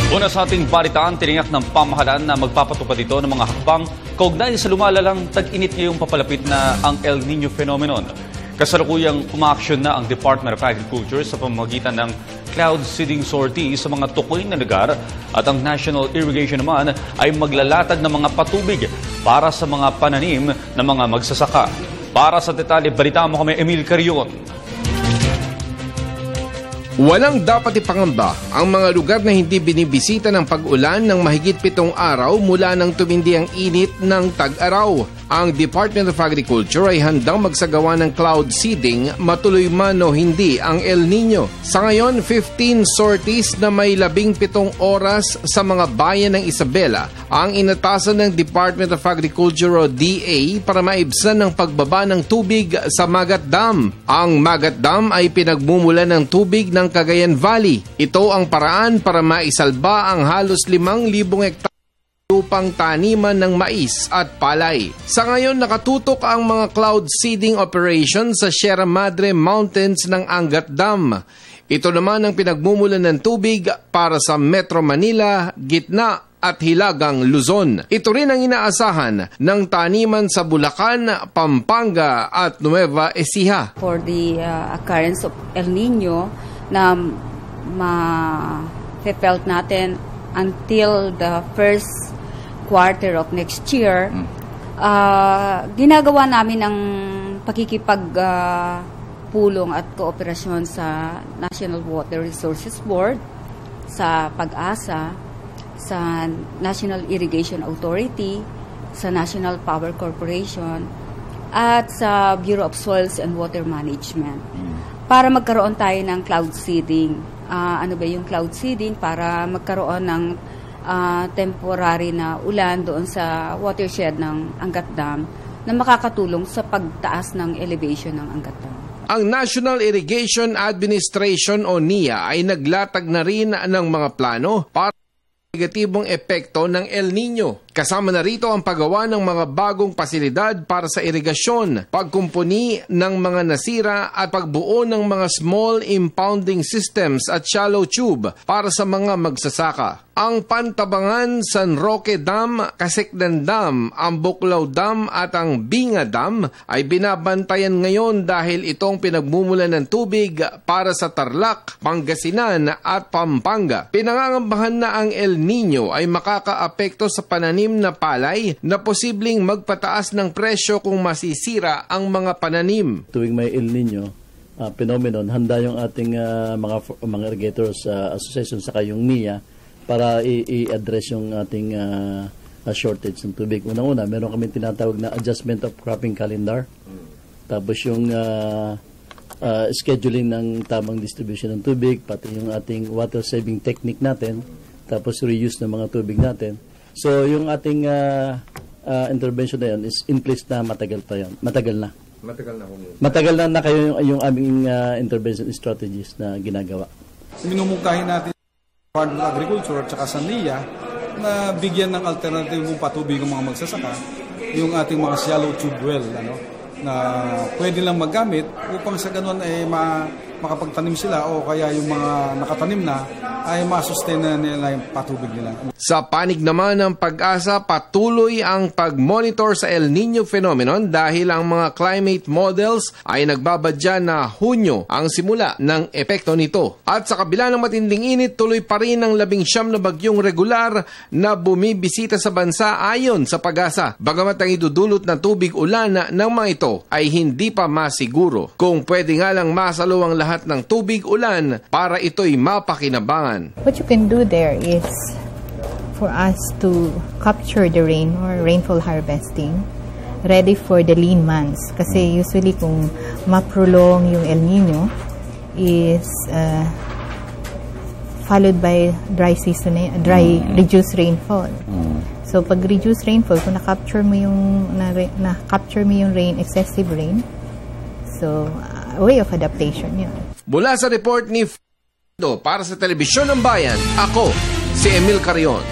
Una sa ating balitaan, tiniyak ng pamahalaan na magpapatupad ito ng mga hakbang kaugnay sa lumalalang tag-init ngayong papalapit na ang El Nino phenomenon. Kasalukuyang umaaksyon na ang Department of Agriculture sa pamamagitan ng cloud seeding sortie sa mga tukoy na lugar at ang National Irrigation naman ay maglalatag ng mga patubig para sa mga pananim ng mga magsasaka. Para sa detalye, balita mo kami Emil Carion. Walang dapat ipangamba ang mga lugar na hindi binibisita ng pag-ulan ng mahigit 7 araw mula nang tumindi ang init ng tag-araw. Ang Department of Agriculture ay handang magsagawa ng cloud seeding matuloy man o hindi ang El Nino. Sa ngayon, 15 sorties na may 17 oras sa mga bayan ng Isabela ang inatasan ng Department of Agriculture o DA para maibsan ng pagbaba ng tubig sa Magat Dam. Ang Magat Dam ay pinagmumulan ng tubig ng Cagayan Valley. Ito ang paraan para maisalba ang halos 5,000 hektarya lupang taniman ng mais at palay. Sa ngayon, nakatutok ang mga cloud seeding operation sa Sierra Madre Mountains ng Angat Dam. Ito naman ang pinagmumulan ng tubig para sa Metro Manila, Gitna at Hilagang Luzon. Ito rin ang inaasahan ng taniman sa Bulacan, Pampanga at Nueva Ecija. For the occurrence of El Nino na ma-felt natin until the first quarter of next year, ginagawa namin ang pakikipagpulong at kooperasyon sa National Water Resources Board, sa PAG-ASA, sa National Irrigation Authority, sa National Power Corporation, at sa Bureau of Soils and Water Management. Para magkaroon tayo ng cloud seeding. Ano ba yung cloud seeding? Para magkaroon ng temporary na ulan doon sa watershed ng Angat Dam na makakatulong sa pagtaas ng elevation ng Angat Dam. Ang National Irrigation Administration o NIA ay naglatag na rin ng mga plano para sa negatibong epekto ng El Nino. Kasama na rito ang paggawa ng mga bagong pasilidad para sa irigasyon, pagkumpuni ng mga nasira at pagbuo ng mga small impounding systems at shallow tube para sa mga magsasaka. Ang Pantabangan, San Roque Dam, Casikdan Dam, ang Buklaw Dam at ang Binga Dam ay binabantayan ngayon dahil itong pinagmumulan ng tubig para sa Tarlac, Pangasinan at Pampanga. Pinangangambahan na ang El Nino ay makakaapekto sa pananim na palay na posibleng magpataas ng presyo kung masisira ang mga pananim. Tuwing may El Nino phenomenon, handa yung ating mga irrigators association sa yung NIA para i-address yung ating shortage ng tubig. Unang-una, meron kami tinatawag na adjustment of cropping calendar. Tapos yung scheduling ng tamang distribution ng tubig, pati yung ating water saving technique natin, tapos reuse ng mga tubig natin. So, yung ating intervention na yun is in place na matagal pa yan. Matagal na. Matagal na kayo yung aming intervention strategies na ginagawa. Minumungkahin natin Department of Agriculture at saka sa NIA na bigyan ng alternatibong patubig ng mga magsasaka yung ating mga shallow tube well na pwede lang maggamit upang sa ganun ay makapagtanim sila o kaya yung mga nakatanim na ay masustain na nila yung patubig nila. Sa panig naman ng Pag-asa, patuloy ang pag-monitor sa El Nino phenomenon dahil ang mga climate models ay nagbabadya na Hunyo ang simula ng epekto nito. At sa kabila ng matinding init, tuloy pa rin ang 19 na bagyong regular na bumibisita sa bansa ayon sa Pag-asa. Bagamat ang idudulot na tubig ulan ng mga ito ay hindi pa masiguro kung pwede nga lang masalo ang lahat ng tubig ulan para ito'y mapakinabangan. What you can do there is for us to capture the rain or rainfall harvesting ready for the lean months. Kasi usually kung ma-prolong yung El Nino is followed by dry season, reduced rainfall. So pag reduced rainfall, kung na-capture mo yung rain, excessive rain, so a way of adaptation yun. Mula sa report ni para sa Telebisyon ng Bayan, ako si Emil Carion.